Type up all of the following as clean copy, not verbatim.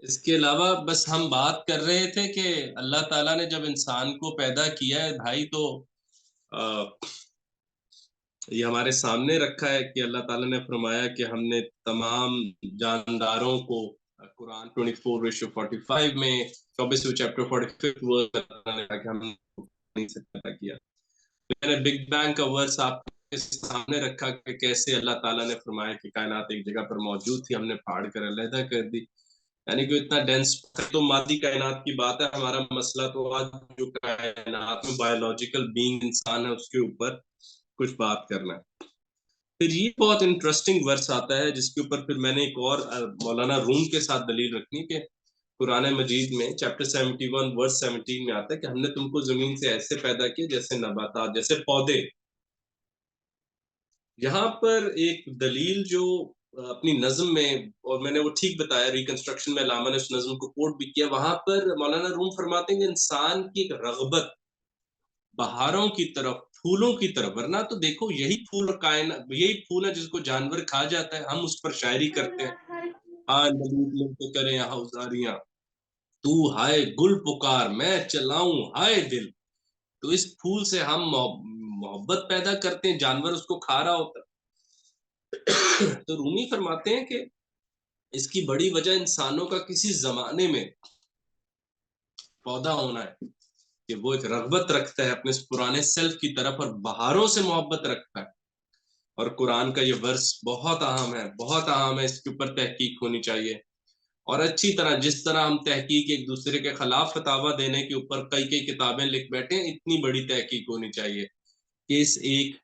اس کے علاوہ بس ہم بات کر رہے تھے کہ اللہ تعالیٰ نے جب انسان کو پیدا کیا ہے بھائی تو یہ ہمارے سامنے رکھا ہے کہ اللہ تعالیٰ نے فرمایا کہ ہم نے تمام جانداروں کو قرآن 24:45 میں 24 چیپٹر 45 نے کہا کہ ہم نے سے پیدا کیا. میں نے بگ بینگ کا ورس آپ کے سامنے رکھا کہ کیسے اللہ تعالیٰ نے فرمایا کہ کائنات ایک جگہ پر موجود تھی، ہم نے پھاڑ کر علیحدہ کر دی. یعنی کہ اتنا ڈینس تو مادی کائنات کی بات ہے. ہمارا مسئلہ تو آج جو کائنات میں بایولوجیکل بینگ انسان ہے اس کے اوپر کچھ بات کرنا ہے. پھر یہ بہت انٹرسٹنگ ورس آتا ہے جس کے اوپر پھر میں نے ایک اور مولانا روم کے ساتھ دلیل رکھنی کہ قرآن مجید میں چیپٹر 71 ورس 17 میں آتا ہے کہ ہم نے تم کو زمین سے ایسے پیدا کیا جیسے نباتات، جیسے پودے. یہاں پر ایک دلیل جو اپنی نظم میں، اور میں نے وہ ٹھیک بتایا ریکنسٹرکشن میں علامہ نے اس نظم کو کوٹ بھی کیا، وہاں پر مولانا روم فرماتے ہیں کہ انسان کی ایک رغبت بہاروں کی طرف، پھولوں کی طرف، ورنہ تو دیکھو یہی پھول کائنات، یہی پھول ہے جس کو جانور کھا جاتا ہے. ہم اس پر شاعری کرتے ہیں، ہاں نبید لوگ تو کریں یہاں ازاریاں، تو ہائے گل پکار میں چلاؤں ہائے دل. تو اس پھول سے ہم محبت پیدا کرتے ہیں، جانور اس کو کھا رہا ہوتا. تو رومی فرماتے ہیں کہ اس کی بڑی وجہ انسانوں کا کسی زمانے میں پودا ہونا ہے کہ وہ ایک رغبت رکھتا ہے اپنے پرانے سیلف کی طرف اور بہاروں سے محبت رکھتا ہے. اور قرآن کا یہ ورس بہت اہم ہے، بہت اہم ہے، اس کے اوپر تحقیق ہونی چاہیے. اور اچھی طرح جس طرح ہم تحقیق ایک دوسرے کے خلاف فتاویٰ دینے کے اوپر کئی کتابیں لکھ بیٹھے ہیں، اتنی بڑی تحقیق ہونی چاہیے کہ اس ایک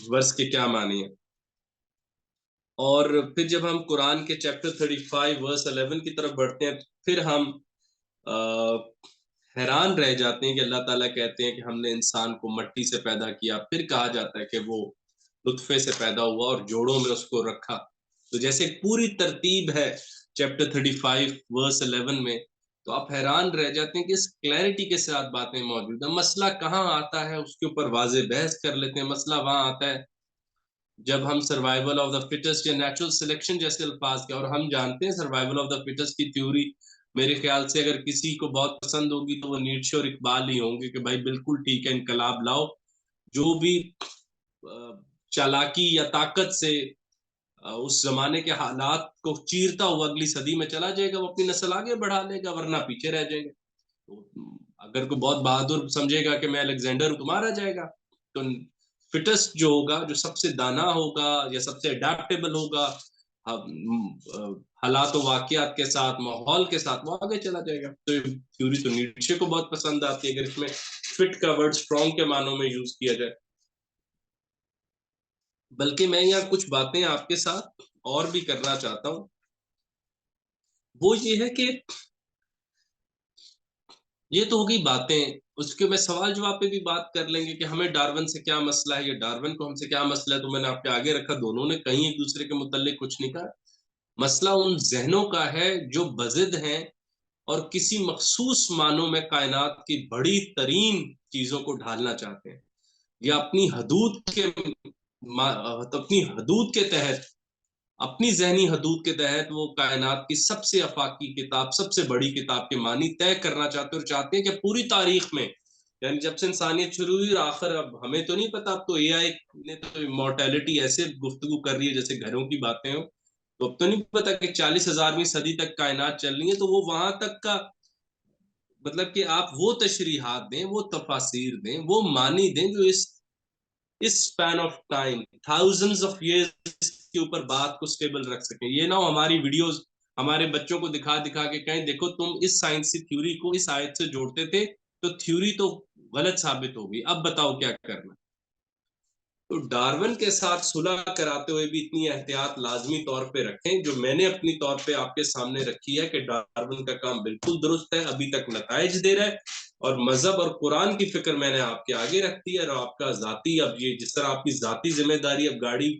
ورس کے کیا معنی ہے. اور پھر جب ہم قرآن کے چیپٹر 35 ورس 11 کی طرف بڑھتے ہیں پھر ہم حیران رہ جاتے ہیں کہ اللہ تعالیٰ کہتے ہیں کہ ہم نے انسان کو مٹی سے پیدا کیا. پھر کہا جاتا ہے کہ وہ نطفے سے پیدا ہوا اور جوڑوں میں اس کو رکھا. تو جیسے پوری ترتیب ہے چیپٹر 35 ورس 11 میں، تو آپ حیران رہ جاتے ہیں کہ اس کلیئرٹی کے ساتھ باتیں موجود ہیں. مسئلہ کہاں آتا ہے اس کے اوپر واضح بحث کر لیتے ہیں. مسئلہ وہاں آتا ہے جب ہم سروائیول آف دا فٹسٹ یا نیچرل سلیکشن جیسے الفاظ کے، اور ہم جانتے ہیں سروائیول آف دا فٹسٹ کی تھیوری میرے خیال سے اگر کسی کو بہت پسند ہوگی تو وہ نیٹشے اور اقبال ہی ہوں گے کہ بھائی بالکل ٹھیک ہے، انقلاب لاؤ، جو بھی چالاکی یا طاقت سے اس زمانے کے حالات کو چیرتا ہوا اگلی صدی میں چلا جائے گا، وہ اپنی نسل آگے بڑھا لے گا، ورنہ پیچھے رہ جائے گا. اگر کوئی بہت بہادر سمجھے گا کہ میں الیگزینڈر ہوں تو مارا جائے گا. تو فٹسٹ جو ہوگا، جو سب سے دانا ہوگا یا سب سے اڈیپٹیبل ہوگا حالات و واقعات کے ساتھ، ماحول کے ساتھ، وہ آگے چلا جائے گا. تو تھیوری تو نیٹشے کو بہت پسند آتی ہے اگر اس میں فٹ کا ورڈ اسٹرانگ کے معنوں میں یوز کیا جائے. بلکہ میں یہاں کچھ باتیں آپ کے ساتھ اور بھی کرنا چاہتا ہوں. وہ یہ ہے کہ یہ تو ہوگی باتیں، اس کے میں سوال جواب پہ بھی بات کر لیں گے کہ ہمیں ڈارون سے کیا مسئلہ ہے یا ڈارون کو ہم سے کیا مسئلہ ہے. تو میں نے آپ کے آگے رکھا، دونوں نے کہیں ایک دوسرے کے متعلق کچھ نہیں کہا. مسئلہ ان ذہنوں کا ہے جو بضد ہیں اور کسی مخصوص معنوں میں کائنات کی بڑی ترین چیزوں کو ڈھالنا چاہتے ہیں، یا اپنی حدود کے تحت، اپنی ذہنی حدود کے تحت وہ کائنات کی سب سے افاقی کتاب، سب سے بڑی کتاب کے معنی طے کرنا چاہتے ہیں، اور چاہتے ہیں کہ پوری تاریخ میں، یعنی جب سے انسانیت شروع ہوئی اور آخر، اب ہمیں تو نہیں پتا، اب تو اے آئی نے تو مورٹیلٹی ایسے گفتگو کر رہی ہے جیسے گھروں کی باتیں ہوں، تو اب تو نہیں پتا کہ 40,000ویں صدی تک کائنات چل رہی ہے. تو وہ وہاں تک کا مطلب کہ آپ وہ تشریحات دیں، وہ تفاسیر دیں، وہ معنی دیں جو اس span of time thousands of years کے اوپر بات کو سٹیبل رکھ سکیں. یہ نہ ہو ہماری ویڈیوز ہمارے بچوں کو دکھا کے کہیں دیکھو تم اس سائنسی تھیوری کو اس آیت سے جوڑتے تھے تو تھیوری تو غلط ثابت ہوگی، اب بتاؤ کیا کرنا. تو ڈارون کے ساتھ صلح کراتے ہوئے بھی اتنی احتیاط لازمی طور پہ رکھیں جو میں نے اپنی طور پہ آپ کے سامنے رکھی ہے کہ ڈارون کا کام بالکل درست ہے، ابھی تک نتائج دے رہا ہے. اور مذہب اور قرآن کی فکر میں نے آپ کے آگے رکھ دی ہے، اور آپ کا ذاتی، اب یہ جس طرح آپ کی ذاتی ذمہ داری، اب گاڑی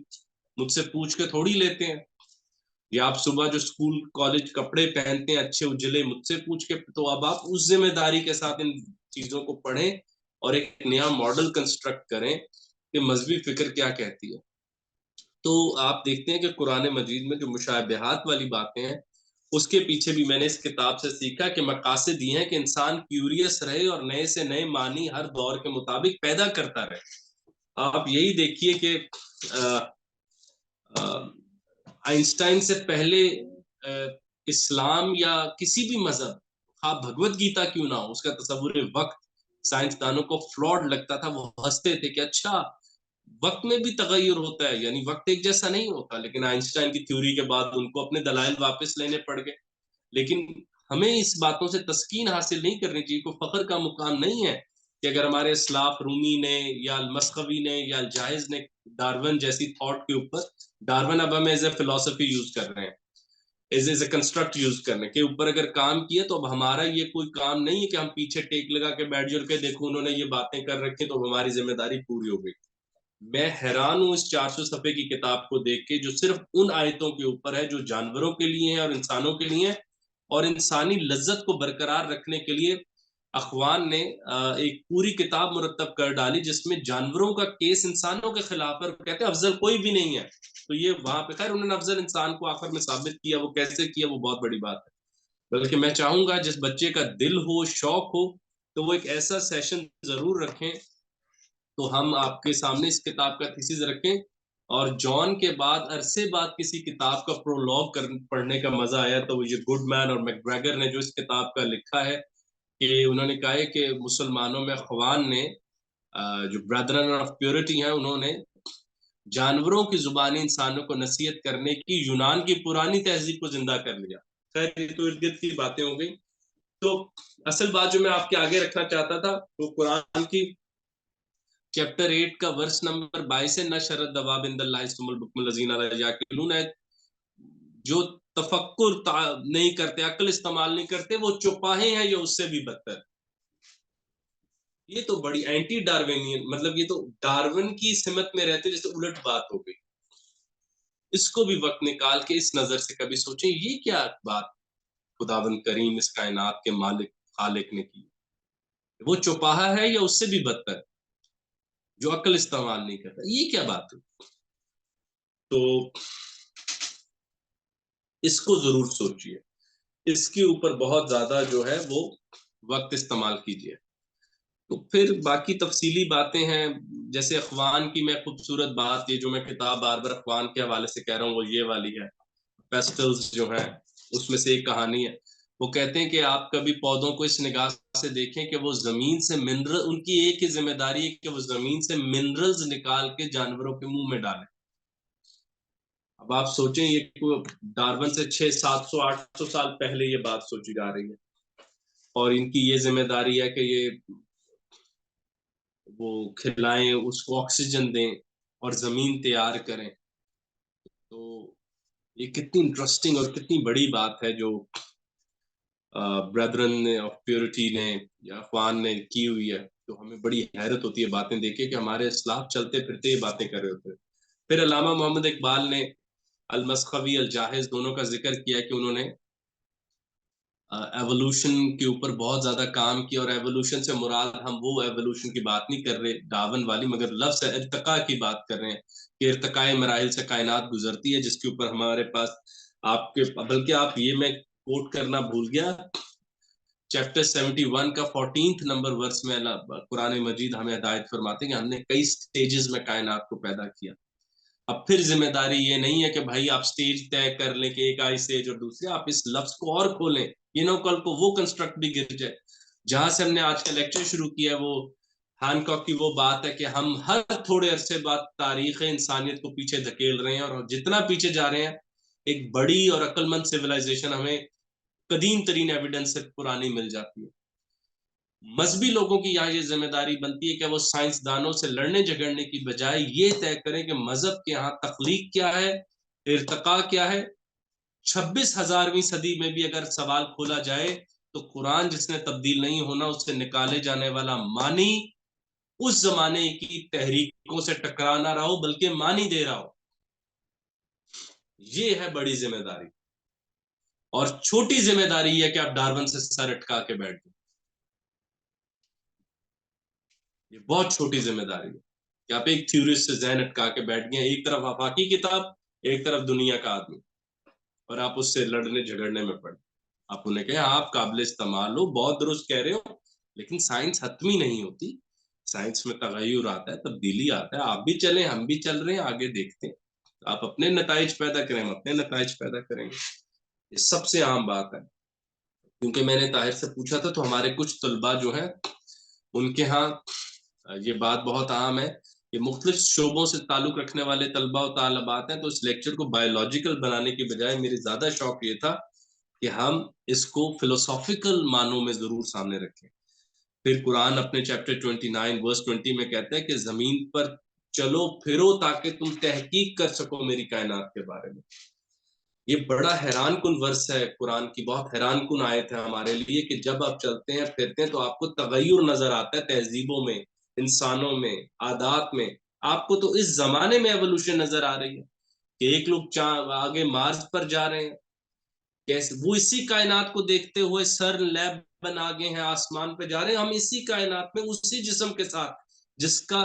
مجھ سے پوچھ کے تھوڑی لیتے ہیں، یا آپ صبح جو اسکول کالج کپڑے پہنتے ہیں اچھے اجلے مجھ سے پوچھ کے، تو اب آپ اس ذمہ داری کے ساتھ ان چیزوں کو پڑھیں اور ایک نیا ماڈل کنسٹرکٹ کریں کہ مذہبی فکر کیا کہتی ہے. تو آپ دیکھتے ہیں کہ قرآن مجید میں جو مشابہات والی باتیں ہیں اس کے پیچھے بھی میں نے اس کتاب سے سیکھا کہ مقاصد یہ ہیں کہ انسان کیوریس رہے اور نئے سے نئے معنی ہر دور کے مطابق پیدا کرتا رہے. آپ یہی دیکھیے کہ آئنسٹائن سے پہلے اسلام یا کسی بھی مذہب، خواہ بھگوت گیتا کیوں نہ ہو، اس کا تصور وقت سائنسدانوں کو فلاڈ لگتا تھا. وہ ہنستے تھے کہ اچھا وقت میں بھی تغیر ہوتا ہے، یعنی وقت ایک جیسا نہیں ہوتا. لیکن آئنسٹائن کی تھیوری کے بعد ان کو اپنے دلائل واپس لینے پڑ گئے. لیکن ہمیں اس باتوں سے تسکین حاصل نہیں کرنی چاہیے. کوئی فخر کا مقام نہیں ہے کہ اگر ہمارے اسلاف رومی نے یا المسخوی نے یا الجاحظ نے ڈارون جیسی تھاٹ کے اوپر، ڈارون اب ہم ایز اے فلسفی یوز کر رہے ہیں، ایز اے کنسٹرکٹ یوز کرنے کے اوپر اگر کام کیا، تو اب ہمارا یہ کوئی کام نہیں ہے کہ ہم پیچھے ٹیک لگا کے بیٹھ جائیں کہ دیکھو انہوں نے یہ باتیں کر رکھی تو ہماری ذمہ داری پوری ہو گئی. میں حیران ہوں اس 400 صفحے کی کتاب کو دیکھ کے، جو صرف ان آیتوں کے اوپر ہے جو جانوروں کے لیے ہیں اور انسانوں کے لیے ہیں، اور انسانی لذت کو برقرار رکھنے کے لیے اخوان نے ایک پوری کتاب مرتب کر ڈالی جس میں جانوروں کا کیس انسانوں کے خلاف ہے. کہتے ہیں افضل کوئی بھی نہیں ہے. تو یہ وہاں پہ خیر انہوں نے افضل انسان کو آخر میں ثابت کیا، وہ کیسے کیا وہ بہت بڑی بات ہے. بلکہ میں چاہوں گا جس بچے کا دل ہو، شوق ہو، تو وہ ایک ایسا سیشن ضرور رکھیں. تو ہم آپ کے سامنے اس کتاب کا تھیسس رکھیں. اور جان کے بعد عرصے بعد کسی کتاب کا پرولوگ پڑھنے کا مزہ آیا تو وہ یہ گڈ مین اور میکگریگر نے جو اس کتاب کا لکھا ہے کہ انہوں نے کہا ہے کہ مسلمانوں میں اخوان نے جو بردرن آف پیورٹی ہیں، انہوں نے جانوروں کی زبانی انسانوں کو نصیحت کرنے کی یونان کی پرانی تہذیب کو زندہ کر لیا. خیر یہ تو ارد گرد کی باتیں ہو گئی. تو اصل بات جو میں آپ کے آگے رکھنا چاہتا تھا وہ قرآن کی چیپٹر 8 کا ورس نمبر 22 ہے. نشرت دواب عند اللہ ثم البکم الذین لا یعقلون ہے. جو تفکر نہیں کرتے، عقل استعمال نہیں کرتے، وہ چوپاہے ہیں یا اس سے بھی بدتر. یہ تو بڑی اینٹی ڈاروینین، مطلب یہ تو ڈارون کی سمت میں رہتے جیسے الٹ بات ہو گئی. اس کو بھی وقت نکال کے اس نظر سے کبھی سوچیں یہ کیا بات خداوند کریم اس کائنات کے مالک خالق نے کی. وہ چوپاہا ہے یا اس سے بھی بدتر جو عقل استعمال نہیں کرتا. یہ کیا بات ہے؟ تو اس کو ضرور سوچئے، اس کے اوپر بہت زیادہ جو ہے وہ وقت استعمال کیجئے. تو پھر باقی تفصیلی باتیں ہیں جیسے اخوان کی میں خوبصورت بات، یہ جو میں کتاب بار بار اخوان کے حوالے سے کہہ رہا ہوں وہ یہ والی ہے، پیسٹلز جو ہیں اس میں سے ایک کہانی ہے. وہ کہتے ہیں کہ آپ کبھی پودوں کو اس نگاہ سے دیکھیں کہ وہ زمین سے منرل، ان کی ایک ہی ذمہ داری ہے کہ وہ زمین سے منرلز نکال کے جانوروں کے منہ میں ڈالیں. اب آپ سوچیں یہ ڈارون سے 600-700-800 سال پہلے یہ بات سوچی جا رہی ہے، اور ان کی یہ ذمہ داری ہے کہ یہ وہ کھلائیں، اس کو آکسیجن دیں اور زمین تیار کریں. تو یہ کتنی انٹرسٹنگ اور کتنی بڑی بات ہے جو بردرن آف پیورٹی نے یا اخوان نے کی ہوئی ہے. تو ہمیں بڑی حیرت ہوتی ہے باتیں دیکھے کہ ہمارے اسلاف چلتے پھرتے یہ باتیں کر رہے ہوتے ہیں. پھر علامہ محمد اقبال نے المسخوی الجاحظ دونوں کا ذکر کیا کہ انہوں نے ایوولوشن کے اوپر بہت زیادہ کام کیا، اور ایوولوشن سے مراد ہم وہ ایوولوشن کی بات نہیں کر رہے ڈاون والی، مگر لفظ ارتقاء کی بات کر رہے ہیں کہ ارتقاء مراحل سے کائنات گزرتی ہے، جس کے اوپر ہمارے پاس آپ کے، بلکہ آپ یہ میں کوٹ کرنا بھول گیا، چیپٹر 71 کا 14 نمبر ورس میں قرآن مجید ہمیں ہدایت فرماتے ہیں کہ ہم نے کئی سٹیجز میں کائنات کو پیدا کیا. اب پھر ذمہ داری یہ نہیں ہے کہ بھائی آپ سٹیج طے کر لیں کہ ایک آئی سٹیج اور دوسری، آپ اس لفظ کو اور کھولیں، یہ نو کل کو وہ کنسٹرکٹ بھی گر جائے. جہاں سے ہم نے آج کا لیکچر شروع کیا وہ ہینکاک کی وہ بات ہے کہ ہم ہر تھوڑے عرصے بعد تاریخ انسانیت کو پیچھے دھکیل رہے ہیں، اور جتنا پیچھے جا رہے ہیں ایک بڑی اور عقل مند سویلائزیشن ہمیں قدیم ترین ایویڈنس سے پرانی مل جاتی ہے. مذہبی لوگوں کی یہاں یہ ذمہ داری بنتی ہے کہ وہ سائنسدانوں سے لڑنے جھگڑنے کی بجائے یہ طے کریں کہ مذہب کے یہاں تخلیق کیا ہے، ارتقاء کیا ہے. 26,000ویں صدی میں بھی اگر سوال کھولا جائے تو قرآن جس نے تبدیل نہیں ہونا، اس سے نکالے جانے والا معنی اس زمانے کی تحریکوں سے ٹکرا نہ رہا ہو بلکہ معنی دے رہا ہو. یہ ہے بڑی ذمہ داری. اور چھوٹی ذمہ داری یہ ہے کہ آپ ڈارون سے سر اٹکا کے بیٹھ جائیں. یہ بہت چھوٹی ذمہ داری ہے کہ آپ ایک تھیورسٹ سے ذہن اٹکا کے بیٹھ گئے، ایک طرف آفاقی کتاب، ایک طرف دنیا کا آدمی. اور آپ اس سے لڑنے جھگڑنے میں پڑے. آپ انہیں کہیں آپ قابل استعمال ہو, بہت درست کہہ رہے ہو, لیکن سائنس حتمی نہیں ہوتی. سائنس میں تغیر آتا ہے, تبدیلی آتا ہے. آپ بھی چلیں, ہم بھی چل رہے ہیں, آگے دیکھتے ہیں. آپ اپنے نتائج پیدا کریں, ہم اپنے نتائج پیدا کریں گے. یہ سب سے عام بات ہے. کیونکہ میں نے طاہر سے پوچھا تھا تو ہمارے کچھ طلباء جو ہیں ان کے ہاں یہ بات بہت عام ہے کہ مختلف شعبوں سے تعلق رکھنے والے طلباء و طالبات ہیں, تو اس لیکچر کو بایولوجیکل بنانے کی بجائے میری زیادہ شوق یہ تھا کہ ہم اس کو فلسافیکل معنوں میں ضرور سامنے رکھیں. پھر قرآن اپنے چیپٹر 29 ورس 20 میں کہتا ہے کہ زمین پر چلو پھرو تاکہ تم تحقیق کر سکو میری کائنات کے بارے میں. یہ بڑا حیران کن ورس ہے قرآن کی, بہت حیران کن آیت ہے ہمارے لیے کہ جب آپ چلتے ہیں پھرتے ہیں تو آپ کو تغیر نظر آتا ہے تہذیبوں میں, انسانوں میں, عادات میں. آپ کو تو اس زمانے میں ایوولوشن نظر آ رہی ہے کہ ایک لوگ آگے مارس پر جا رہے ہیں, کیسے وہ اسی کائنات کو دیکھتے ہوئے سر لیب بنا گئے ہیں, آسمان پہ جا رہے ہیں. ہم اسی کائنات میں اسی جسم کے ساتھ جس کا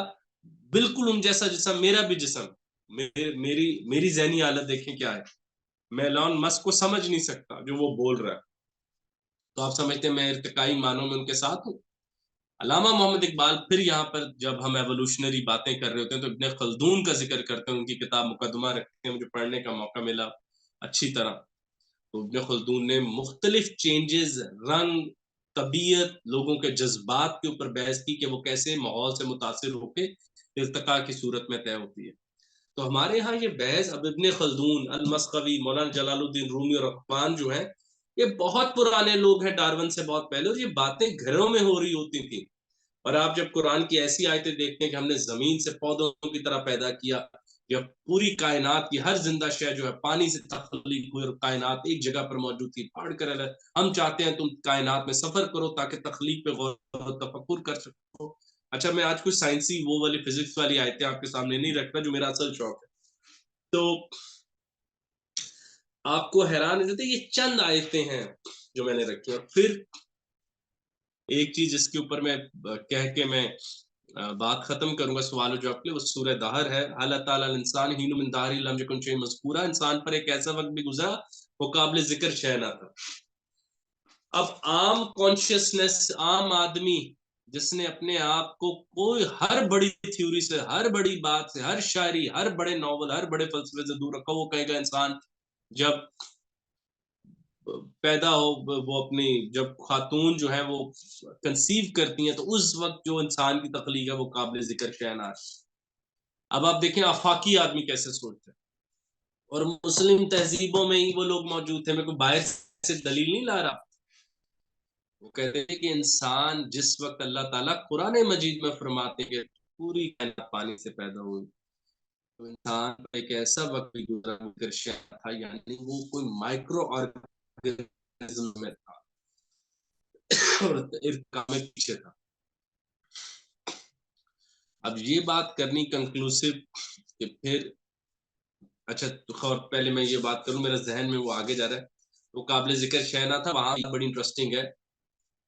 بالکل ان جیسا جسم, میرا بھی جسم, میری ذہنی حالت دیکھیں کیا ہے. میں ایلان مسک کو سمجھ نہیں سکتا جو وہ بول رہا ہے, تو آپ سمجھتے ہیں میں ارتقائی معنوں میں ان کے ساتھ ہوں. علامہ محمد اقبال پھر یہاں پر جب ہم ایوولوشنری باتیں کر رہے ہوتے ہیں تو ابن خلدون کا ذکر کرتے ہیں, ان کی کتاب مقدمہ رکھتے ہیں, مجھے پڑھنے کا موقع ملا اچھی طرح. تو ابن خلدون نے مختلف چینجز, رنگ, طبیعت, لوگوں کے جذبات کے اوپر بحث کی کہ وہ کیسے ماحول سے متاثر ہو کے ارتقاء کی صورت میں طے ہوتی ہے. تو ہمارے ہاں یہ بحث اب ابن خلدون, المسخوی, مولانا جلال الدین رومی اور اقبال جو ہیں یہ بہت پرانے لوگ ہیں, ڈارون سے بہت پہلے, اور یہ باتیں گھروں میں ہو رہی ہوتی تھیں. اور آپ جب قرآن کی ایسی آیتیں دیکھتے ہیں کہ ہم نے زمین سے پودوں کی طرح پیدا کیا, یا پوری کائنات کی ہر زندہ شے جو ہے پانی سے تخلیق ہوئی اور کائنات ایک جگہ پر موجود تھی, پڑھ کر ہم چاہتے ہیں تم کائنات میں سفر کرو تاکہ تخلیق پہ غور و تفکر کر سکو. اچھا, میں آج کچھ سائنسی وہ والی فزکس والی آیتیں آپ کے سامنے نہیں رکھ رہا جو میرا اصل شوق ہے. تو آپ کو حیران ہو جاتے, یہ چند آیتیں ہیں جو میں نے رکھی ہیں. پھر ایک چیز جس کے اوپر میں کہہ کے میں بات ختم کروں گا سوال و جواب کے لیے, وہ سورہ دہر ہے. اللہ تعالیٰ الانسان حین من دہر لم یکن شیئا مذکورا, انسان پر ایک ایسا وقت بھی گزرا وہ قابل ذکر شے نہ تھا. اب عام کانشیسنس, عام آدمی جس نے اپنے آپ کو کوئی ہر بڑی تھیوری سے, ہر بڑی بات سے, ہر شاعری, ہر بڑے ناول, ہر بڑے فلسفے سے دور رکھا, وہ کہے گا انسان جب پیدا ہو, وہ اپنی جب خاتون جو ہے وہ کنسیو کرتی ہیں تو اس وقت جو انسان کی تخلیق ہے وہ قابل ذکر کائنات. اب آپ دیکھیں آفاقی آدمی کیسے سوچتے ہیں, اور مسلم تہذیبوں میں ہی وہ لوگ موجود تھے. میں کوئی باہر سے دلیل نہیں لا رہا. وہ کہتے ہیں کہ انسان جس وقت اللہ تعالیٰ قرآن مجید میں فرماتے ہیں کہ پوری کائنات پانی سے پیدا ہوئی, تو انسان پر ایک ایسا وقت بھی گزرا تھا, یعنی وہ کوئی مائکرو آرگنزم میں تھا اور ارتقاء میں پیچھے تھا. اب یہ بات کرنی کنکلوسیو کہ پھر اچھا خور پہلے میں یہ بات کروں, میرا ذہن میں وہ آگے جا رہا ہے. وہ قابل ذکر شے نہ تھا, وہاں بڑی انٹرسٹنگ ہے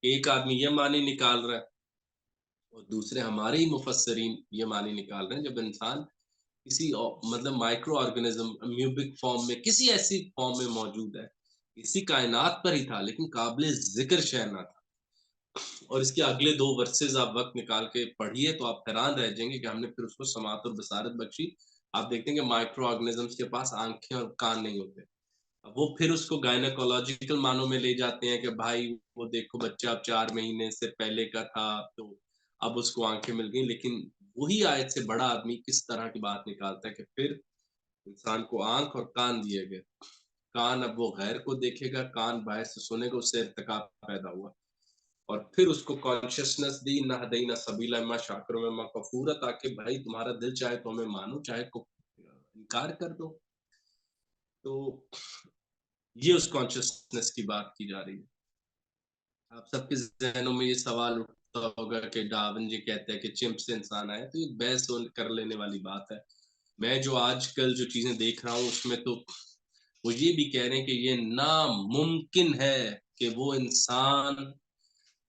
کہ ایک آدمی یہ معنی نکال رہا ہے اور دوسرے ہمارے ہی مفسرین یہ معنی نکال رہے ہیں جب انسان کسی مطلب مائکرو آرگنزم امیوبک فارم میں, کسی ایسی فارم میں موجود ہے, اسی کائنات پر ہی تھا لیکن قابل ذکر شے نہ تھا. اور اس کے اگلے 2 ورسز آپ وقت نکال کے پڑھیے تو آپ حیران رہ جائیں گے کہ ہم نے پھر اس کو سماعت اور بصارت بخشی. آپ دیکھتے ہیں کہ مائکرو آرگنزمس کے پاس آنکھیں اور کان نہیں ہوتے. وہ پھر اس کو گائنیکولوجیکل معنوں میں لے جاتے ہیں کہ بھائی وہ دیکھو بچہ اب 4 مہینے سے پہلے کا تھا تو اب اس کو آنکھیں مل گئیں. لیکن وہی آیت سے بڑا آدمی کس طرح کی بات نکالتا ہے کہ پھر انسان کو آنکھ اور کان دیے گئے. کان اب وہ غیر کو دیکھے گا, کان باہر سے سنے گا, اس سے ارتقاء پیدا ہوا. اور پھر اس کو کانشیسنس دی, نہ ہدینا سبیلا اما شاکر و اما کفورا, تاکہ بھائی تمہارا دل چاہے تو ہمیں مانو, چاہے کو انکار کر دو. تو یہ اس کانشیسنس کی بات کی جا رہی ہے. آپ سب کے ذہنوں میں یہ سوال اٹھتا ہوگا کہ ڈارون جی کہتے ہیں کہ چمپ سے انسان آیا, تو یہ بحث کر لینے والی بات ہے. میں جو آج کل جو چیزیں دیکھ رہا ہوں اس میں تو وہ یہ بھی کہہ رہے ہیں کہ یہ ناممکن ہے کہ وہ انسان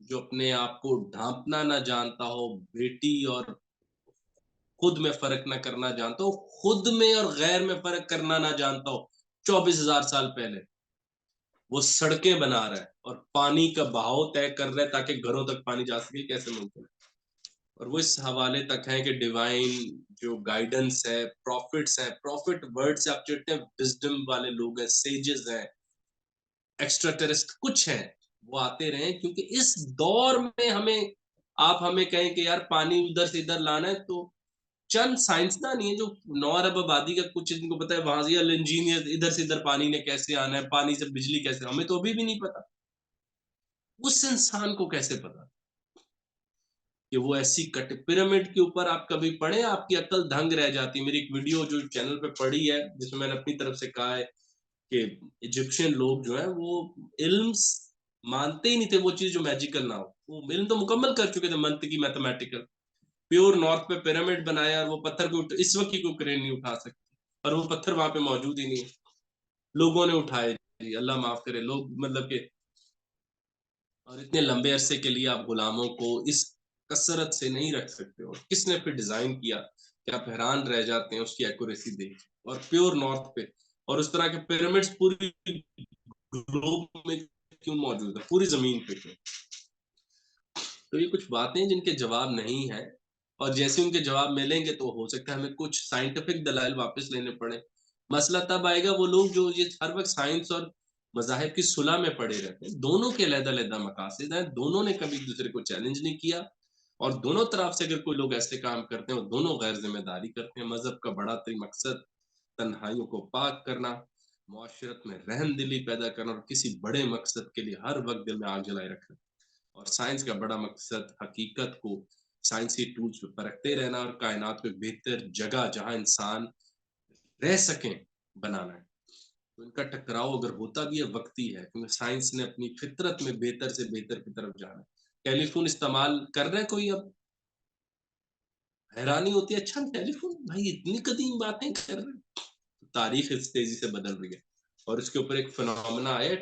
جو اپنے آپ کو ڈھانپنا نہ جانتا ہو, بیٹی اور خود میں فرق نہ کرنا جانتا ہو, خود میں اور غیر میں فرق کرنا نہ جانتا ہو, 24,000 سال پہلے وہ سڑکیں بنا رہا ہے اور پانی کا بہاؤ طے کر رہا ہے تاکہ گھروں تک پانی جا سکے، کیسے ممکن ہے؟ اور وہ اس حوالے تک ہے کہ ڈیوائن جو گائیڈنس ہے، پروفٹس ہیں، پروفٹ ورڈ سے آپ چڑھتے ہیں، وزڈم والے لوگ ہیں، سیجز ہیں، ایکسٹرا ٹیرسٹ کچھ ہیں، وہ آتے رہے، کیونکہ اس دور میں آپ ہمیں کہیں کہ یار پانی ادھر سے ادھر لانا ہے، تو چند سائنسداں نہیں ہے جو 9 ارب آبادی کا کچھ ان کو پتا ہے، وہاں سے انجینئر ادھر سے ادھر پانی نے کیسے آنا ہے، پانی سے بجلی کیسے، ہمیں تو ابھی بھی نہیں پتا، اس انسان کو کیسے پتا کہ وہ ایسی پیرامڈ کے اوپر آپ کبھی پڑھیں، آپ کی عقل دھنگ رہ جاتی. میری ایک ویڈیو جو چینل پہ پڑھی ہے جس میں نے اپنی طرف سے کہا ہے کہ ایجپشین لوگ جو ہیں وہ علم مانتے ہی نہیں تھے وہ چیز جو میجیکل نہ ہو، وہ علم تو مکمل کر چکے تھے، منطقی میتھمیٹیکل. پیور نارتھ پہ پیرامڈ بنایا اور وہ پتھر کو اس وقت کی کوئی کرین نہیں اٹھا سکتی، اور وہ پتھر وہاں پہ موجود ہی نہیں ہے، لوگوں نے اٹھائے. جی اللہ معاف کرے، لوگ مطلب کہ، اور اتنے لمبے عرصے کے لیے آپ غلاموں کو اس کثرت سے نہیں رکھ سکتے، اور کس نے پھر ڈیزائن کیا کہ آپ حیران رہ جاتے ہیں اس کی ایکوریسی دیکھ. اور پیور نارتھ پہ اور اس طرح کے پیرامڈز پوری گلوب میں کیوں موجود ہے، پوری زمین پہ کیوں؟ تو یہ کچھ باتیں جن کے جواب نہیں ہیں، اور جیسے ان کے جواب ملیں گے تو ہو سکتا ہے ہمیں کچھ سائنٹیفک دلائل واپس لینے پڑے. مسئلہ تب آئے گا وہ لوگ جو یہ ہر وقت سائنس اور مذاہب کی صلح میں پڑے رہتے ہیں. دونوں کے علیحدہ علیحدہ مقاصد ہیں، دونوں نے کبھی ایک دوسرے کو چیلنج نہیں کیا، اور دونوں طرف سے اگر کوئی لوگ ایسے کام کرتے ہیں وہ دونوں غیر ذمہ داری کرتے ہیں. مذہب کا بڑا ترین مقصد تنہائیوں کو پاک کرنا، معاشرت میں رحم دلی پیدا کرنا، اور کسی بڑے مقصد کے لیے ہر وقت دل میں آگ جلائے رکھنا. اور سائنس کا بڑا مقصد حقیقت کو سائنسی ٹولز پہ پرکھتے رہنا اور کائنات میں بہتر جگہ جہاں انسان رہ سکیں بنانا ہے. تو ان کا ٹکراؤ اگر ہوتا بھی ہے وقتی ہے، کیونکہ سائنس نے اپنی فطرت میں بہتر سے بہتر کی طرف جانا ہے. ٹیلی فون استعمال کر رہے کوئی، اب حیرانی ہوتی ہے، اچھا ٹیلی فون بھائی اتنی قدیم باتیں کر رہے ہیں. تاریخ اس تیزی سے بدل رہی ہے، اور اس کے اوپر ایک فنومنا آیا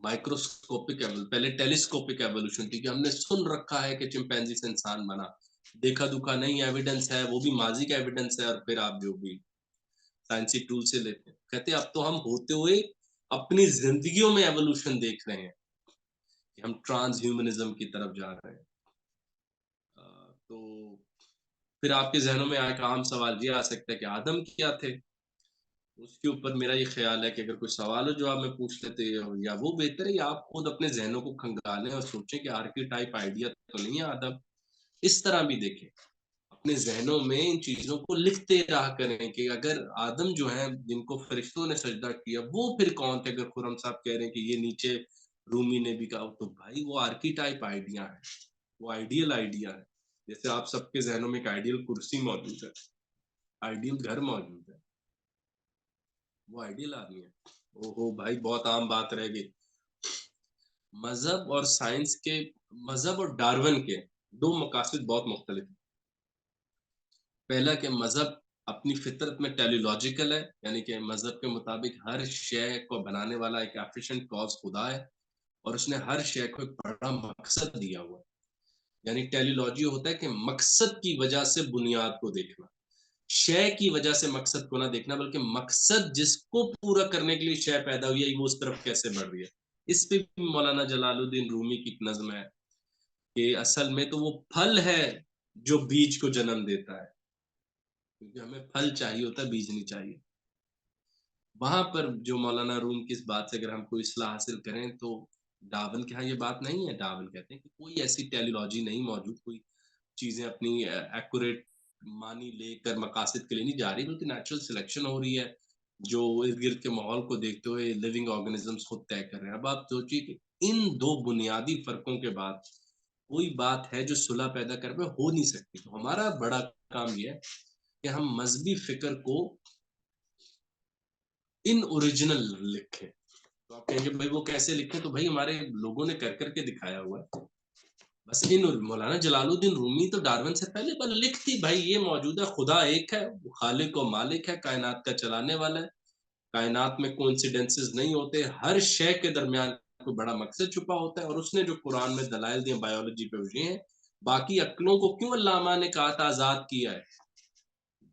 مائکروسکوپک پہلے ٹیلیسکوپک ایوولوشن تھی کہ ہم نے سن رکھا ہے کہ چمپینزی سے انسان بنا، دیکھا دکھا نہیں، ایویڈنس ہے، وہ بھی ماضی کا ایویڈنس ہے، اور پھر آپ جو بھی سائنسی ٹول سے لیتے ہیں. کہتے ہیں اب تو ہم ہوتے ہوئے اپنی زندگیوں میں ایوولوشن دیکھ رہے ہیں کہ ہم ٹرانس ہیومنزم کی طرف جا رہے ہیں. تو پھر آپ کے ذہنوں میں ایک عام سوال یہ آ سکتا ہے کہ آدم کیا تھے. اس کے اوپر میرا یہ خیال ہے کہ اگر کوئی سوال ہو جو آپ میں پوچھ لیتے، یا وہ بہتر ہے یا آپ خود اپنے ذہنوں کو کھنگالیں اور سوچیں کہ آرکیٹائپ آئیڈیا تو نہیں ہے آدم. اس طرح بھی دیکھیں، اپنے ذہنوں میں ان چیزوں کو لکھتے رہا کریں کہ اگر آدم جو ہیں جن کو فرشتوں نے سجدہ کیا وہ پھر کون تھے. اگر خرم صاحب کہہ رہے ہیں کہ یہ نیچے رومی نے بھی کہا، تو بھائی وہ آرکیٹائپ آئیڈیا ہے، وہ آئیڈیل آئیڈیا ہے. جیسے آپ سب کے ذہنوں میں ایک آئیڈیل کرسی موجود ہے، آئیڈیل گھر موجود ہے، وہ آئیڈیل آدمی ہے. اوہو بھائی بہت عام بات رہ گئی. مذہب اور سائنس کے، مذہب اور ڈارون کے دو مقاصد بہت مختلف ہیں. پہلا کہ مذہب اپنی فطرت میں ٹیلی لاجیکل ہے، یعنی کہ مذہب کے مطابق ہر شے کو بنانے والا ایک ایفیشنٹ کاز خدا ہے، اور اس نے ہر شے کو ایک بڑا مقصد دیا ہوا ہے. یعنی ٹیلی لاجی ہوتا ہے کہ مقصد کی وجہ سے بنیاد کو دیکھنا، شے کی وجہ سے مقصد کو نہ دیکھنا، بلکہ مقصد جس کو پورا کرنے کے لیے شے پیدا ہوئی ہے وہ اس طرف کیسے بڑھ رہی ہے. اس پہ بھی مولانا جلال الدین رومی کی ایک نظم ہے کہ اصل میں تو وہ پھل ہے جو بیج کو جنم دیتا ہے، کیونکہ ہمیں پھل چاہیے ہوتا ہے، بیج نہیں چاہیے. وہاں پر جو مولانا روم کی اس بات سے اگر ہم کوئی اصلاح حاصل کریں تو ڈاون کے ہاں یہ بات نہیں ہے. ڈاون کہتے ہیں کہ کوئی ایسی ٹیلیولوجی نہیں موجود، کوئی چیزیں اپنی ایکوریٹ مانی لے کر مقاصد کے لیے نہیں جا رہی، بلکہ نیچرل سلیکشن ہو رہی ہے جو ارد گرد کے ماحول کو دیکھتے ہوئے لیونگ آرگنزمز خود طے کر رہے ہیں. اب آپ سوچیے کہ ان دو بنیادی فرقوں کے بعد کوئی بات ہے جو صلح پیدا کر پہ ہو نہیں سکتی. تو ہمارا بڑا کام یہ ہے کہ ہم مذہبی فکر کو ان اوریجنل لکھیں. تو آپ کہیں گے بھائی وہ کیسے لکھیں؟ تو بھائی ہمارے لوگوں نے کر کر کے دکھایا ہوا ہے. بس ان مولانا جلال الدین رومی تو ڈارون سے پہلے پر لکھتی بھائی یہ موجود ہے، خدا ایک ہے، خالق و مالک ہے، کائنات کا چلانے والا ہے، کائنات میں کوئنسیڈنسز نہیں ہوتے، ہر شے کے درمیان کوئی بڑا مقصد چھپا ہوتا ہے. اور اس نے جو قرآن میں دلائل دیے بایولوجی پہ یہ ہیں، باقی عقلوں کو کیوں علامہ نے کہا تھا آزاد کیا ہے؟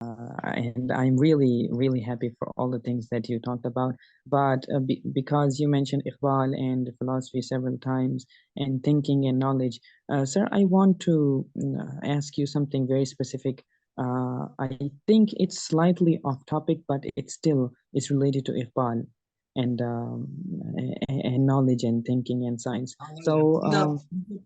And I'm really, really happy for all the things that you talked about. But because you mentioned Iqbal and philosophy several times, and thinking and knowledge, sir, I want to ask you something very specific. I think it's slightly off topic, but it still is related to Iqbal and knowledge and thinking and science. So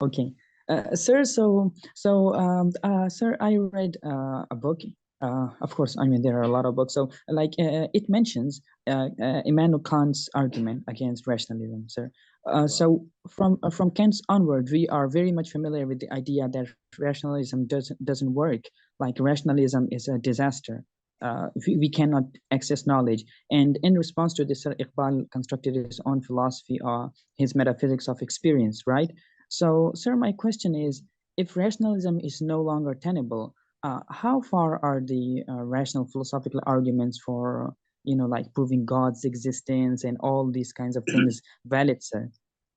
Okay, sir. Sir, I read a book. Of course, I mean there are a lot of books. So, like, it mentions Immanuel Kant's argument against rationalism, sir. So, from Kant's onward, we are very much familiar with the idea that rationalism doesn't work. Like, rationalism is a disaster. We cannot access knowledge. And in response to this, Sir Iqbal constructed his own philosophy, his metaphysics of experience, right? So, sir, my question is, if rationalism is no longer tenable, how far are the rational philosophical arguments for, like proving God's existence and all these kinds of things valid, sir?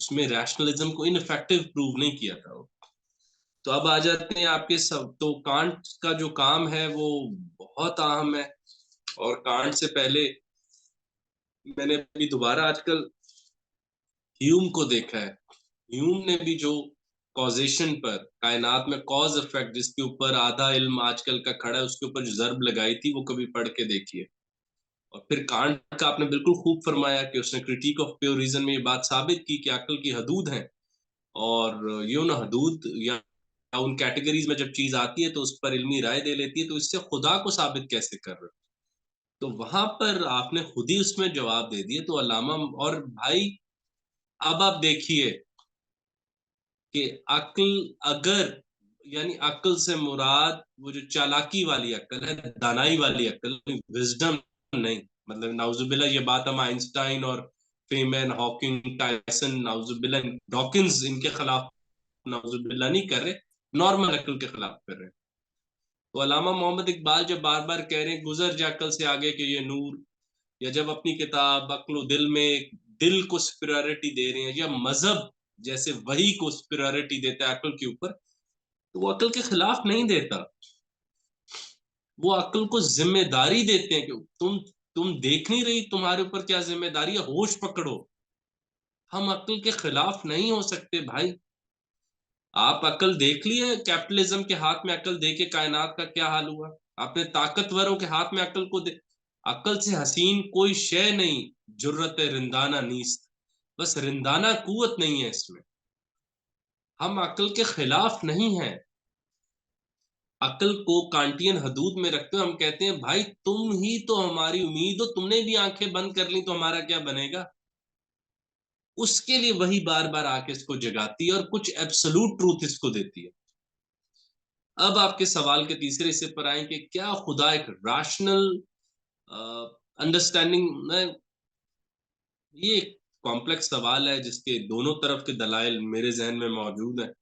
اس میں rationalism کو انفیکٹو prove نہیں کیا تھا وہ. تو اب آ جاتے ہیں آپ کے سب. تو کانٹ کا جو کام ہے وہ بہت اہم ہے, اور کانٹ سے پہلے میں نے ابھی دوبارہ آج کل ہیوم کو دیکھا ہے. ہیوم نے بھی جو کازیشن پر, کائنات میں کاز افیکٹ جس کے اوپر آدھا علم آج کل کا کھڑا ہے, اس کے اوپر جو ضرب لگائی تھی وہ کبھی پڑھ کے دیکھیے. اور پھر کانٹ کا آپ نے بالکل خوب فرمایا کہ اس نے کرٹیک آف پیور ریزن میں یہ بات ثابت کی کہ عقل کی حدود ہیں, اور یہ نہ حدود یا ان کیٹیگریز میں جب چیز آتی ہے تو اس پر علمی رائے دے لیتی ہے, تو اس سے خدا کو ثابت کیسے کر رہے. تو وہاں پر آپ نے خود ہی اس میں جواب دے دیے. تو علامہ, اور بھائی اب آپ دیکھیے کہ عقل, اگر یعنی عقل سے مراد وہ جو چالاکی والی عقل ہے, دانائی والی عقل, وزڈم نہیں. مطلب نعوذ باللہ یہ بات ہم آئنسٹائن اور فیمین, ہاکنگ, ٹائسن, نعوذ باللہ ڈاکنز ان کے خلاف نعوذ باللہ نہیں کر رہے, نارمل عقل کے خلاف کر رہے. تو علامہ محمد اقبال جب بار بار کہہ رہے ہیں گزر جا عقل سے آگے کہ یہ نور, یا جب اپنی کتاب عقل و دل میں دل کو سپیریورٹی دے رہے ہیں, یا مذہب جیسے وحی کو سپیریورٹی دیتا ہے عقل کے اوپر, تو وہ عقل کے خلاف نہیں دیتا, وہ عقل کو ذمہ داری دیتے ہیں کہ تم دیکھ نہیں رہی تمہارے اوپر کیا ذمہ داری ہے, ہوش پکڑو. ہم عقل کے خلاف نہیں ہو سکتے بھائی. آپ عقل دیکھ لی ہے, کیپٹلزم کے ہاتھ میں عقل دے کے کائنات کا کیا حال ہوا. آپ نے طاقتوروں کے ہاتھ میں عقل کو دے, عقل سے حسین کوئی شے نہیں, جرت رندانہ نیست, بس رندانہ قوت نہیں ہے اس میں. ہم عقل کے خلاف نہیں ہیں. عقل کو کانٹین حدود میں رکھتے ہوئے ہم کہتے ہیں بھائی تم ہی تو ہماری امید ہو, تم نے بھی آنکھیں بند کر لی تو ہمارا کیا بنے گا. اس کے لیے وہی بار بار آ کے اس کو جگاتی ہے اور کچھ ایبسولوٹ ٹروتھ اس کو دیتی ہے. اب آپ کے سوال کے تیسرے حصے پر آئیں کہ کیا خدا ایک راشنل انڈرسٹینڈنگ, یہ ایک کمپلیکس سوال ہے جس کے دونوں طرف کے دلائل میرے ذہن میں موجود ہیں.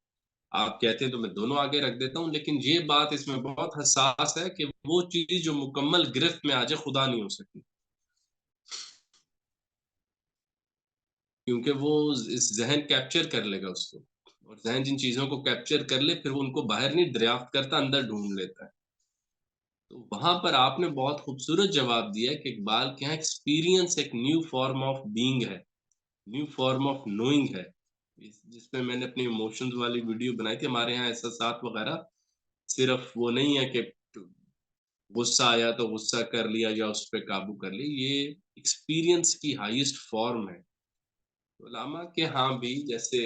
آپ کہتے ہیں تو میں دونوں آگے رکھ دیتا ہوں, لیکن یہ بات اس میں بہت حساس ہے کہ وہ چیز جو مکمل گرفت میں آ جائے خدا نہیں ہو سکتی, کیونکہ وہ اس ذہن کیپچر کر لے گا اس کو, اور ذہن جن چیزوں کو کیپچر کر لے پھر وہ ان کو باہر نہیں دریافت کرتا, اندر ڈھونڈ لیتا ہے. تو وہاں پر آپ نے بہت خوبصورت جواب دیا کہ اقبال کے یہاں ایکسپیرینس ایک نیو فارم آف بینگ ہے, نیو فارم آف نوئنگ ہے, جس میں نے اپنی ایموشنز والی ویڈیو بنائی تھی. ہمارے یہاں احساسات وغیرہ صرف وہ نہیں ہے کہ غصہ آیا تو غصہ کر لیا یا اس پہ قابو کر لیا, یہ ایکسپیرینس کی ہائیسٹ فارم ہے. علماء کے ہاں بھی جیسے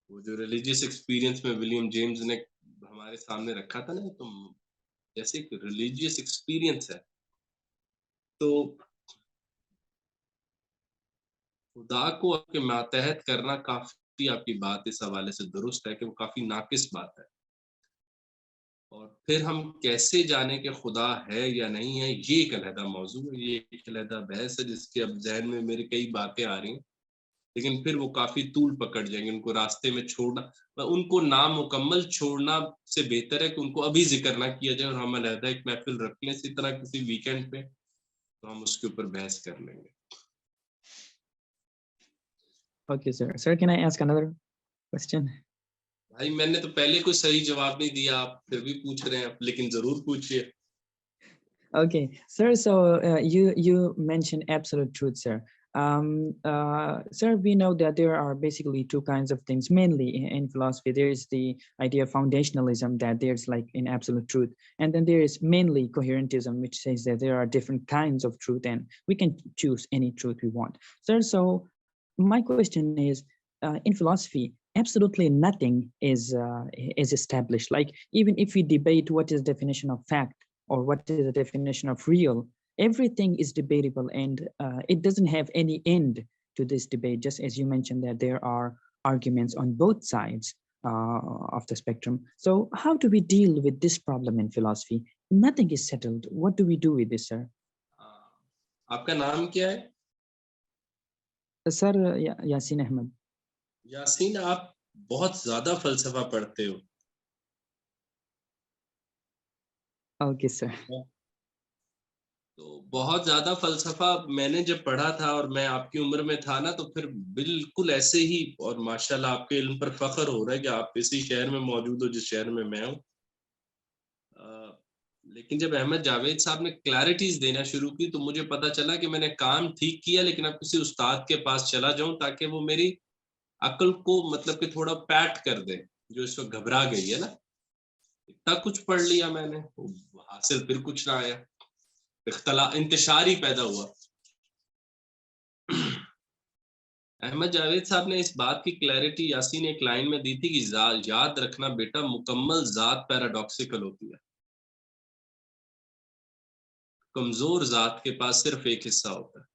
وہ جو ریلیجیس ایکسپیرینس میں ولیم جیمز نے ہمارے سامنے رکھا تھا نا, تو جیسے ایک ریلیجیس ایکسپیرینس ہے, تو خدا کو آپ کے ماتحت کرنا کافی, آپ کی بات اس حوالے سے درست ہے کہ وہ کافی ناقص بات ہے. اور پھر ہم کیسے جانیں کہ خدا ہے یا نہیں ہے, یہ ایک علیحدہ موضوع ہے, یہ ایک علیحدہ بحث ہے جس کے اب ذہن میں میرے کئی باتیں آ رہی ہیں, لیکن پھر وہ کافی طول پکڑ جائیں گے. ان کو راستے میں چھوڑنا, ان کو نامکمل چھوڑنا سے بہتر ہے کہ ان کو ابھی ذکر نہ کیا جائے, اور ہم علیحدہ ایک محفل رکھ لیں اسی طرح کسی ویکینڈ پہ, تو ہم اس کے اوپر بحث کر لیں گے. Okay, sir. Sir, can I ask another question? بھائی میں نے تو پہلے کوئی صحیح جواب نہیں دیا, آپ پھر بھی پوچھ رہے ہیں, لیکن ضرور پوچھئے. Okay, sir. So you mentioned absolute truth, sir. Sir, we know that there are basically two kinds of things. Mainly in philosophy, there is the idea of foundationalism, that there's like an absolute truth, and then there is mainly coherentism, which says that there are different kinds of truth, and we can choose any truth we want. Sir, so my question is, in philosophy, absolutely nothing is established. Like even if we debate what is the definition of fact, or what is the definition of real, everything is debatable, and it doesn't have any end to this debate, just as you mentioned that there are arguments on both sides of the spectrum. So how do we deal with this problem in philosophy? Nothing is settled. What do we do with this, sir? آپ کا نام کیا ہے؟ سر یاسین احمد. یاسین, آپ بہت زیادہ فلسفہ پڑھتے ہو. Okay sir. تو بہت زیادہ فلسفہ میں نے جب پڑھا تھا اور میں آپ کی عمر میں تھا نا، تو پھر بالکل ایسے ہی، اور ماشاءاللہ آپ کے علم پر فخر ہو رہا ہے کہ آپ اسی شہر میں موجود ہو جس شہر میں میں ہوں. لیکن جب احمد جاوید صاحب نے کلیرٹیز دینا شروع کی تو مجھے پتا چلا کہ میں نے کام ٹھیک کیا، لیکن اب کسی استاد کے پاس چلا جاؤں تاکہ وہ میری عقل کو مطلب کہ تھوڑا پیٹ کر دے، جو اس وقت گھبرا گئی ہے نا. اتنا کچھ پڑھ لیا میں نے، حاصل پھر کچھ نہ آیا، انتشار ہی پیدا ہوا. احمد جاوید صاحب نے اس بات کی کلیئرٹی یاسین ایک لائن میں دی تھی کہ یاد رکھنا بیٹا، مکمل ذات پیراڈاکسیکل ہوتی ہے. کمزور ذات کے پاس صرف ایک حصہ ہوتا ہے.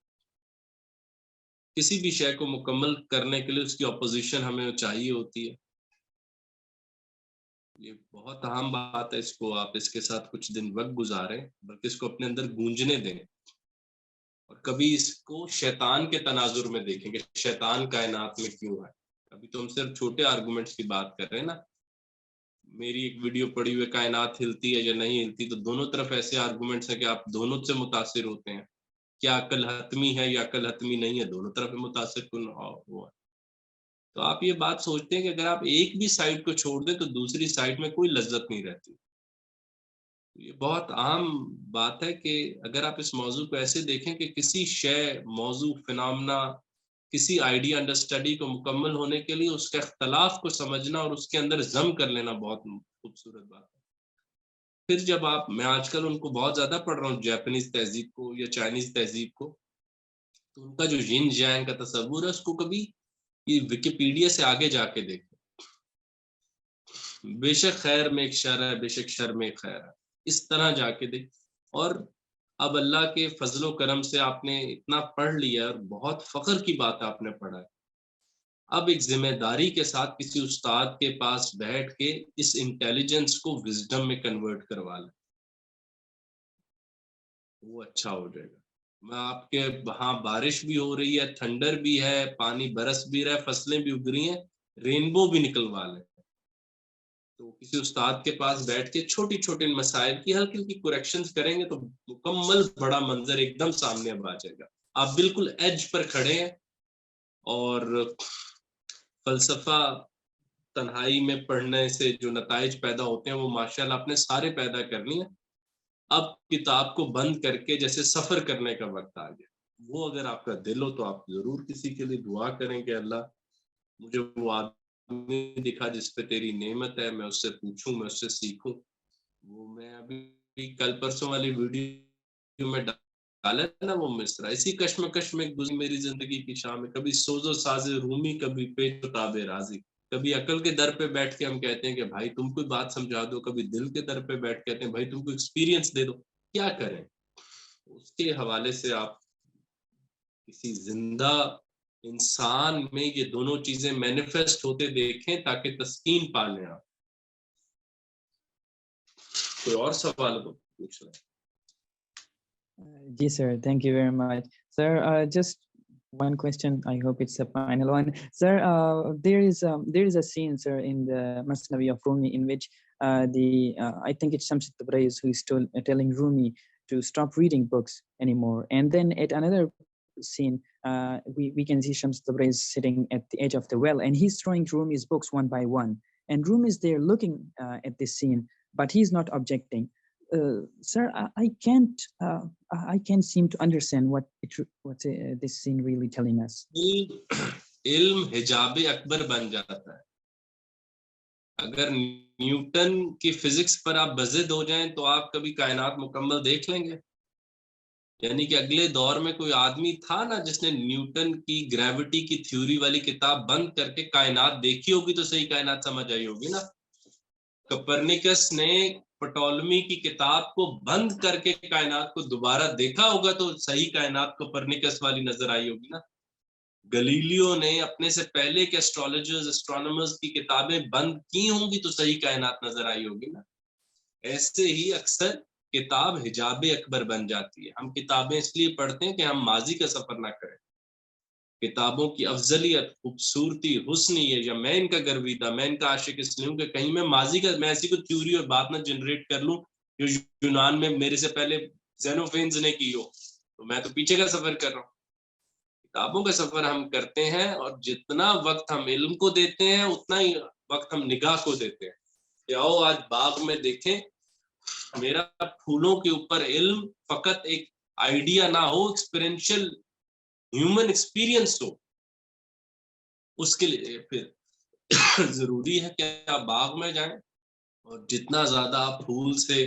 کسی بھی شے کو مکمل کرنے کے لیے اس کی اپوزیشن ہمیں چاہیے ہوتی ہے. یہ بہت اہم بات ہے، اس کو آپ اس کے ساتھ کچھ دن وقت گزاریں، بلکہ اس کو اپنے اندر گونجنے دیں، اور کبھی اس کو شیطان کے تناظر میں دیکھیں کہ شیطان کائنات میں کیوں ہے. ابھی تو ہم صرف چھوٹے آرگومنٹس کی بات کر رہے ہیں نا. میری ایک ویڈیو پڑی ہوئے کائنات ہلتی ہے یا نہیں ہلتی، تو دونوں طرف ایسے آرگومنٹس ہیں کہ آپ دونوں سے متاثر ہوتے ہیں. کیا عقل حتمی ہے یا عقل حتمی نہیں ہے، دونوں طرف متاثر کن ہوا. تو آپ یہ بات سوچتے ہیں کہ اگر آپ ایک بھی سائڈ کو چھوڑ دیں تو دوسری سائڈ میں کوئی لذت نہیں رہتی. یہ بہت عام بات ہے کہ اگر آپ اس موضوع کو ایسے دیکھیں کہ کسی شے، موضوع، فنامنا، کسی آئیڈیا انڈر اسٹڈی کو مکمل ہونے کے لیے اس کے اختلاف کو سمجھنا اور اس کے اندر ضم کر لینا بہت خوبصورت بات ہے. پھر جب آپ، میں آج کل ان کو بہت زیادہ پڑھ رہا ہوں، جاپنیز تہذیب کو یا چائنیز تہذیب کو، تو ان کا جو ین جینگ کا تصور ہے اس کو کبھی یہ وکیپیڈیا سے آگے جا کے دیکھیں. بے شک خیر میں ایک شر ہے، بے شک شر میں ایک خیر ہے، اس طرح جا کے دیکھ. اور اب اللہ کے فضل و کرم سے آپ نے اتنا پڑھ لیا، اور بہت فخر کی بات آپ نے پڑھا ہے. اب ایک ذمہ داری کے ساتھ کسی استاد کے پاس بیٹھ کے اس انٹیلیجنس کو وزڈم میں کنورٹ کروا لیں، وہ اچھا ہو جائے گا. میں آپ کے وہاں بارش بھی ہو رہی ہے، تھنڈر بھی ہے، پانی برس بھی رہا ہے، فصلیں بھی اگ رہی ہیں، رینبو بھی نکلوا لیں. تو کسی استاد کے پاس بیٹھ کے چھوٹی چھوٹی مسائل کی ہلکی ہلکی کریکشنز کریں گے تو مکمل بڑا منظر ایک دم سامنے اب آ جائے گا. آپ بالکل ایج پر کھڑے ہیں، اور فلسفہ تنہائی میں پڑھنے سے جو نتائج پیدا ہوتے ہیں وہ ماشاءاللہ آپ نے سارے پیدا کرنی ہیں. اب کتاب کو بند کر کے جیسے سفر کرنے کا وقت آ گیا. وہ اگر آپ کا دل ہو تو آپ ضرور کسی کے لیے دعا کریں کہ اللہ مجھے وہ آدمی دکھا جس پہ تیری نعمت ہے، میں اس سے پوچھوں، میں اس سے سیکھوں. وہ میں ابھی کل پرسوں والی ویڈیو میں ڈالا نا، وہ مصرع، اسی کشمکش میں گزری میری زندگی کی شام، کبھی سوز و ساز رومی، کبھی پیچ و تاب راضی. کبھی عقل کے در پہ بیٹھ کے ہم کہتے ہیں کہ بھائی تم کوئی بات سمجھا دو، کبھی دل کے در پہ بیٹھ کے کہتے ہیں بھائی تم کو ایکسپیرینس دے دو. کیا کریں؟ اس کے حوالے سے آپ کسی زندہ انسان میں یہ دونوں چیزیں مینیفیسٹ ہوتے دیکھیں تاکہ تسکین پا لیں. آپ کوئی اور سوال پوچھ رہے ہیں؟ Yes, sir. Thank you very much. Sir, just one question. I hope it's a final one. Sir, there is a scene, sir, in the Masnavi of Rumi in which I think it's Shamsi Tabriz who is telling Rumi to stop reading books anymore. And then at another scene, we can see Shamsi Tabriz sitting at the edge of the well, and he's throwing Rumi's books one by one. And Rumi is there looking at this scene, but he's not objecting. Sir, I can't seem to understand what this scene really telling us. علم حجاب اکبر بن جاتا ہے. اگر Newton کی physics پر آپ بضد ہو جائیں تو آپ کبھی کائنات مکمل دیکھ لیں گے. یعنی کہ اگلے دور میں کوئی آدمی تھا نا جس نے نیوٹن کی گریوٹی کی تھیوری والی کتاب بند کر کے کائنات دیکھی ہوگی تو صحیح کائنات سمجھ آئی ہوگی نا. کپرنیکس نے پٹولمی کی کتاب کو بند کر کے کائنات کو دوبارہ دیکھا ہوگا تو صحیح کائنات کپرنیکس والی نظر آئی ہوگی نا. گلیلیو نے اپنے سے پہلے کے اسٹرالوجرز، اسٹرانومرز کی کتابیں بند کی ہوں گی تو صحیح کائنات نظر آئی ہوگی نا. ایسے ہی اکثر کتاب حجاب اکبر بن جاتی ہے. ہم کتابیں اس لیے پڑھتے ہیں کہ ہم ماضی کا سفر نہ کریں. کتابوں کی افضلیت، خوبصورتی، حسن یہ، یا میں ان کا گرویدہ، میں ان کا عاشق اس لیے ہوں کہ کہیں میں ماضی کا، میں ایسی کوئی تھیوری اور بات نہ جنریٹ کر لوں جو یونان میں میرے سے پہلے زینوفینز نے کی ہو، تو میں تو پیچھے کا سفر کر رہا ہوں. کتابوں کا سفر ہم کرتے ہیں، اور جتنا وقت ہم علم کو دیتے ہیں اتنا ہی وقت ہم نگاہ کو دیتے ہیں. کہ آؤ آج باغ میں دیکھیں، میرا پھولوں کے اوپر علم فقط ایک آئیڈیا نہ ہو، ایکسپیرینشل ہیومن ایکسپیرینس ہو. اس کے لیے پھر ضروری ہے کہ آپ باغ میں جائیں، اور جتنا زیادہ آپ پھول سے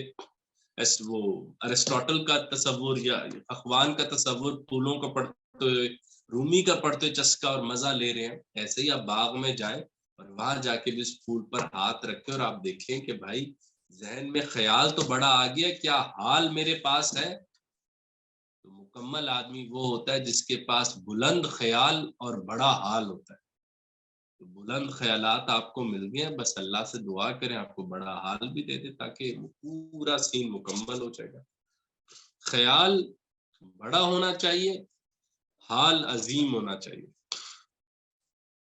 وہ ارسطاٹل کا تصور یا اخوان کا تصور پھولوں کا پڑھتے ہوئے، رومی کا پڑھتے چسکا اور مزہ لے رہے ہیں، ایسے ہی آپ باغ میں جائیں اور وہاں جا کے بھی اس پھول پر ہاتھ رکھیں اور آپ دیکھیں کہ بھائی ذہن میں خیال تو بڑا آ گیا، کیا حال میرے پاس ہے. تو مکمل آدمی وہ ہوتا ہے جس کے پاس بلند خیال اور بڑا حال ہوتا ہے. تو بلند خیالات آپ کو مل گئے، بس اللہ سے دعا کریں آپ کو بڑا حال بھی دے دے تاکہ وہ پورا سین مکمل ہو جائے گا. خیال بڑا ہونا چاہیے، حال عظیم ہونا چاہیے.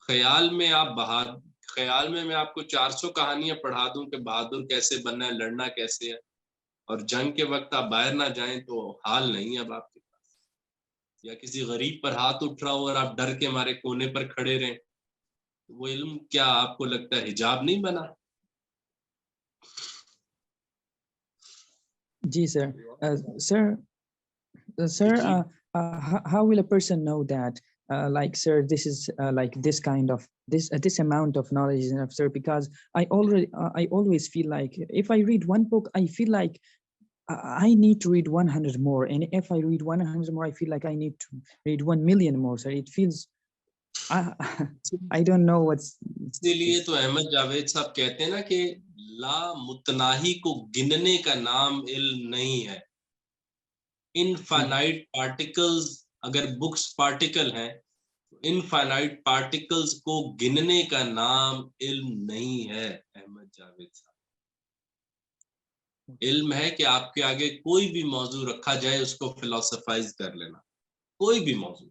خیال میں میں آپ کو 400 کہانیاں پڑھا دوں کہ بہادر کیسے بننا ہے، لڑنا کیسے ہے، اور جنگ کے وقت آپ باہر نہ جائیں تو حال نہیں اب آپ کے پاس. یا کسی غریب پر ہاتھ اٹھ رہا ہو اور آپ ڈر کے ہمارے کونے پر کھڑے رہیں، وہ علم کیا آپ کو لگتا ہے حجاب نہیں بنا؟ جی سر. Sir, how will a person know that, like, sir, this is like this kind of this amount of knowledge is enough, sir? Because I always feel like if I read one book, I feel like I need to read 100 more, and if I read 100 more, I feel like I need to read 1 million more. So it feels I don't know what's. اسی لیے تو احمد جاوید صاحب کہتے ہیں نا کہ لا متناہی کو گننے کا نام علم نہیں ہے. انفائنائٹ پارٹیکلز، اگر بکس پارٹیکل ہیں تو انفائنائٹ پارٹیکلز کو گننے کا نام علم نہیں ہے احمد جاوید صاحب. علم ہے کہ آپ کے آگے کوئی بھی موضوع رکھا جائے اس کو فلسفائز کر لینا، کوئی بھی موضوع.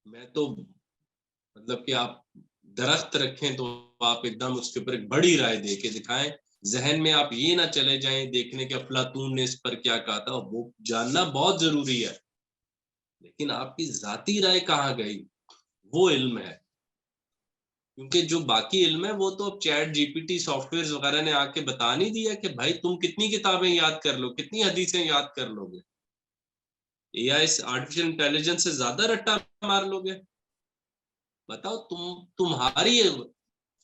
میں تو مطلب کہ آپ درخت رکھیں تو آپ ایک دم اس کے اوپر ایک بڑی رائے دے کے دکھائیں. ذہن میں آپ یہ نہ چلے جائیں دیکھنے کہ افلاطون نے اس پر کیا کہا تھا. وہ جاننا بہت ضروری ہے، لیکن آپ کی ذاتی رائے کہاں گئی، وہ علم ہے. کیونکہ جو باقی علم ہے وہ تو اب ChatGPT software وغیرہ نے آ کے بتا نہیں دیا کہ بھائی تم کتنی کتابیں یاد کر لو، کتنی حدیثیں یاد کر لو گے. اے آئی آرٹیفیشل انٹیلیجنس سے زیادہ رٹا مار لو گے. بتاؤ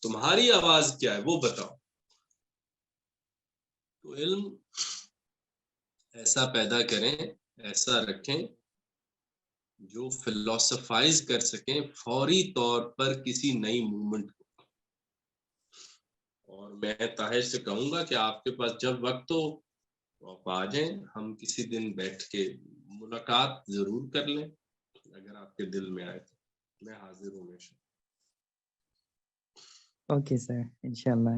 تمہاری آواز کیا ہے وہ بتاؤ. تو علم ایسا پیدا کریں، ایسا رکھیں جو فلسفائز کر سکیں فوری طور پر کسی نئی موومنٹ کو. اور میں طاہر سے کہوں گا کہ آپ کے پاس جب وقت ہو تو آپ آ جائیں، ہم کسی دن بیٹھ کے ملاقات ضرور کر لیں. اگر آپ کے دل میں آئے تو میں حاضر ہوں ہمیشہ. Okay, sir. Inshallah.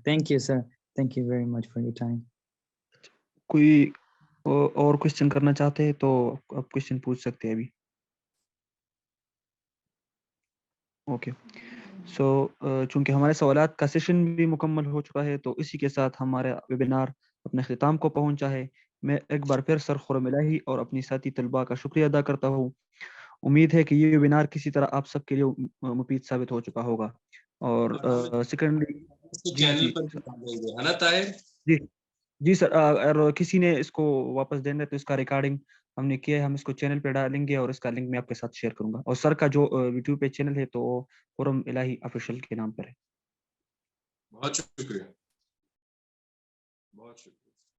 Thank you, sir. Thank you very much for your time. کوئی اور کوشچن کرنا چاہتے ہیں تو آپ کوشچن پوچھ سکتے ہیں ابھی. اوکے سو چونکہ ہمارے سوالات کا سیشن بھی مکمل ہو چکا ہے تو اسی کے ساتھ ہمارا ویبینار اپنے اختتام کو پہنچا ہے. میں ایک بار پھر سر خرم الہی اور اپنی ساتھی طلباء کا شکریہ ادا کرتا ہوں. امید ہے کہ یہ ویبینار کسی طرح آپ سب کے لیے مفید ثابت ہو چکا ہوگا. اور سیکنڈلی چینل پر ہے نا طاہر؟ جی سر، اگر کسی نے اس کو واپس دینا ہے تو اس کا ریکارڈنگ ہم نے کیا ہے، ہم اس کو چینل پہ ڈالیں گے اور اس کا لنک میں آپ کے ساتھ شیئر کروں گا. اور سر کا جو یوٹیوب پہ چینل ہے تو خرم الہی آفیشیل کے نام پر ہے. بہت شکریہ، بہت شکریہ.